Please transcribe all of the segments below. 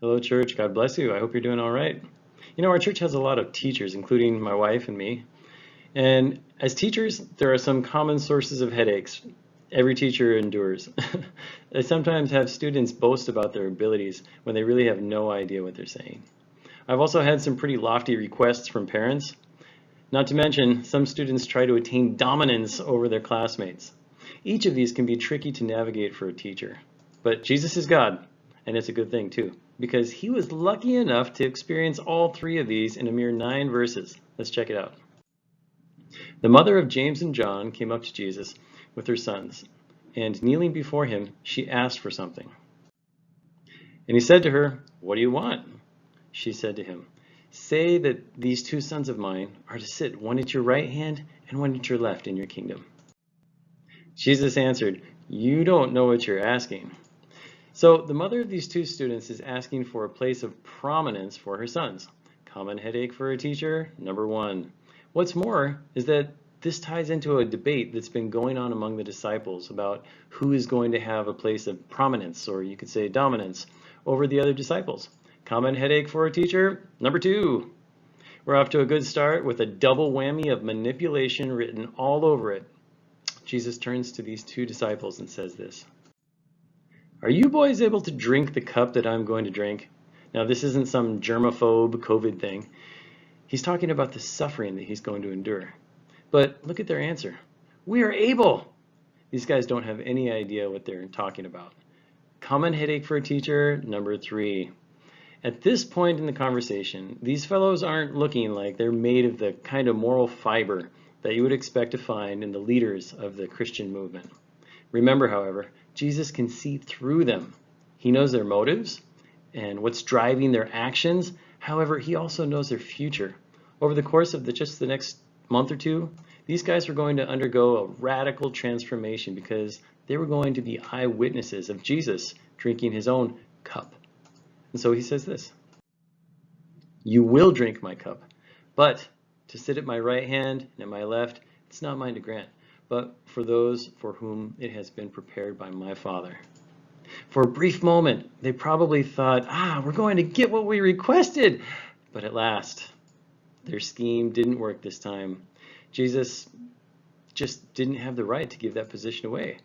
Hello, church. God bless you. I hope you're doing all right. You know, our church has a lot of teachers, including my wife and me. And as teachers, there are some common sources of headaches every teacher endures. They sometimes have students boast about their abilities when they really have no idea what they're saying. I've also had some pretty lofty requests from parents. Not to mention, some students try to attain dominance over their classmates. Each of these can be tricky to navigate for a teacher. But Jesus is God, and it's a good thing too, because he was lucky enough to experience all three of these in a mere 9 verses. Let's check it out. The mother of James and John came up to Jesus with her sons, and kneeling before him, she asked for something. And he said to her, "What do you want?" She said to him, "Say that these 2 sons of mine are to sit, one at your right hand and one at your left in your kingdom." Jesus answered, "You don't know what you're asking." So the mother of these 2 students is asking for a place of prominence for her sons. Common headache for a teacher, number 1. What's more is that this ties into a debate that's been going on among the disciples about who is going to have a place of prominence, or you could say dominance, over the other disciples. Common headache for a teacher, number 2. We're off to a good start with a double whammy of manipulation written all over it. Jesus turns to these 2 disciples and says this: "Are you boys able to drink the cup that I'm going to drink?" Now, this isn't some germaphobe COVID thing. He's talking about the suffering that he's going to endure. But look at their answer. "We are able." These guys don't have any idea what they're talking about. Common headache for a teacher, number 3. At this point in the conversation, these fellows aren't looking like they're made of the kind of moral fiber that you would expect to find in the leaders of the Christian movement. Remember, however, Jesus can see through them. He knows their motives and what's driving their actions. However, he also knows their future. Over the course of just the next month or 2, these guys were going to undergo a radical transformation because they were going to be eyewitnesses of Jesus drinking his own cup. And so he says this: "You will drink my cup, but to sit at my right hand and at my left, it's not mine to grant, but for those for whom it has been prepared by my Father." For a brief moment, they probably thought, we're going to get what we requested. But at last, their scheme didn't work this time. Jesus just didn't have the right to give that position away.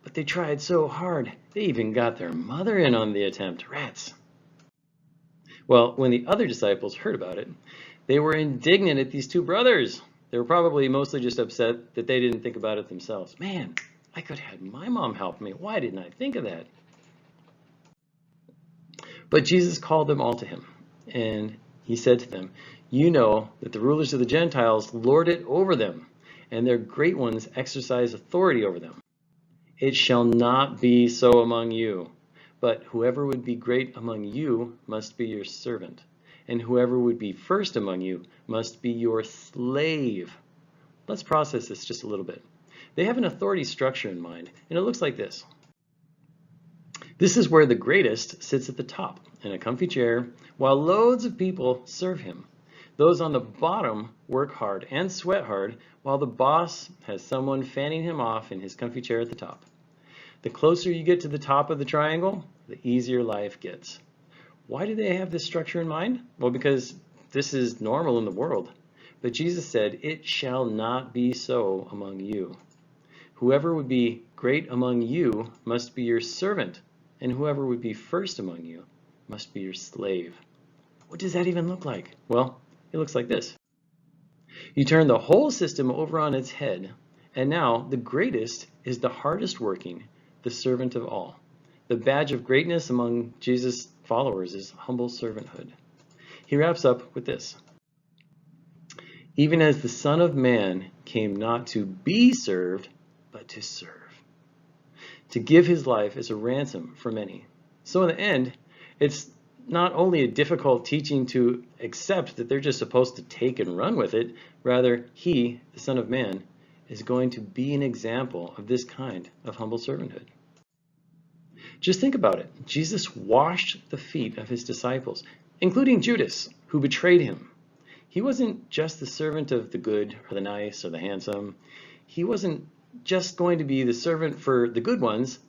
But they tried so hard, they even got their mother in on the attempt. Rats. Well, when the other disciples heard about it, they were indignant at these 2 brothers. They were probably mostly just upset that they didn't think about it themselves. Man, I could have had my mom help me. Why didn't I think of that? But Jesus called them all to him, and he said to them, "You know that the rulers of the Gentiles lord it over them, and their great ones exercise authority over them. It shall not be so among you, but whoever would be great among you must be your servant, and whoever would be first among you must be your slave." Let's process this just a little bit. They have an authority structure in mind, and it looks like this. This is where the greatest sits at the top in a comfy chair while loads of people serve him. Those on the bottom work hard and sweat hard while the boss has someone fanning him off in his comfy chair at the top. The closer you get to the top of the triangle, the easier life gets. Why do they have this structure in mind? Well, because this is normal in the world. But Jesus said, "It shall not be so among you. Whoever would be great among you must be your servant, and whoever would be first among you must be your slave." What does that even look like? Well, it looks like this. You turn the whole system over on its head, and now the greatest is the hardest working, the servant of all. The badge of greatness among Jesus' followers is humble servanthood. He wraps up with this: "Even as the Son of Man came not to be served, but to serve, to give his life as a ransom for many." So in the end, it's not only a difficult teaching to accept that they're just supposed to take and run with it, rather he, the Son of Man, is going to be an example of this kind of humble servanthood. Just think about it. Jesus washed the feet of his disciples, including Judas, who betrayed him. He wasn't just the servant of the good or the nice or the handsome. He wasn't just going to be the servant for the good ones.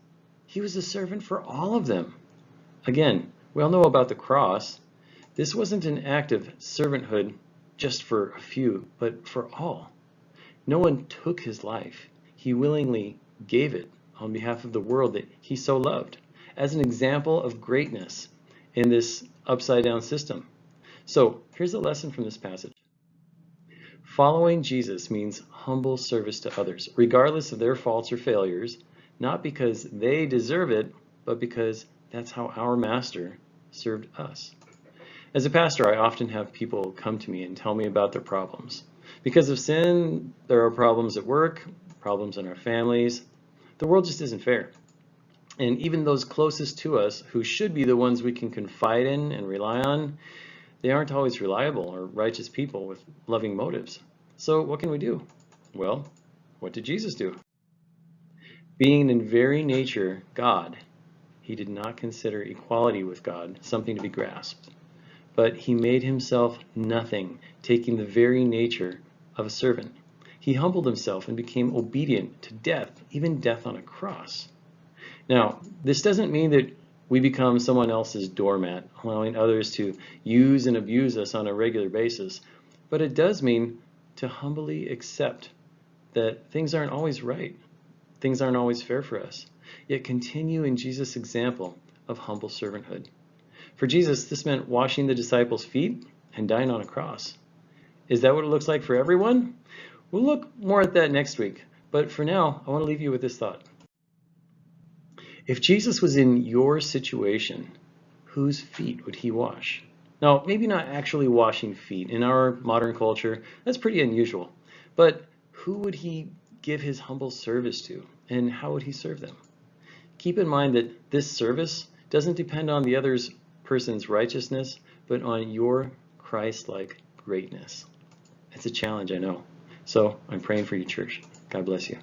He was a servant for all of them. Again, We all know about the cross. This wasn't an act of servanthood just for a few, but for all. No one took his life. He willingly gave it on behalf of the world that he so loved, as an example of greatness in this upside-down system. So here's a lesson from this passage. Following Jesus means humble service to others, regardless of their faults or failures, not because they deserve it, but because that's how our Master served us. As a pastor, I often have people come to me and tell me about their problems. Because of sin, there are problems at work, problems in our families. The world just isn't fair. And even those closest to us, who should be the ones we can confide in and rely on, they aren't always reliable or righteous people with loving motives. So what can we do? Well, what did Jesus do? Being in very nature God, he did not consider equality with God something to be grasped, but he made himself nothing, taking the very nature of a servant. He humbled himself and became obedient to death, even death on a cross. Now, this doesn't mean that we become someone else's doormat, allowing others to use and abuse us on a regular basis, but it does mean to humbly accept that things aren't always right. Things aren't always fair for us, yet continue in Jesus' example of humble servanthood. For Jesus, this meant washing the disciples' feet and dying on a cross. Is that what it looks like for everyone? We'll look more at that next week, but for now, I want to leave you with this thought. If Jesus was in your situation, whose feet would he wash? Now, maybe not actually washing feet. In our modern culture, that's pretty unusual. But who would he give his humble service to, and how would he serve them? Keep in mind that this service doesn't depend on the other person's righteousness, but on your Christ-like greatness. It's a challenge, I know. So I'm praying for you, church. God bless you.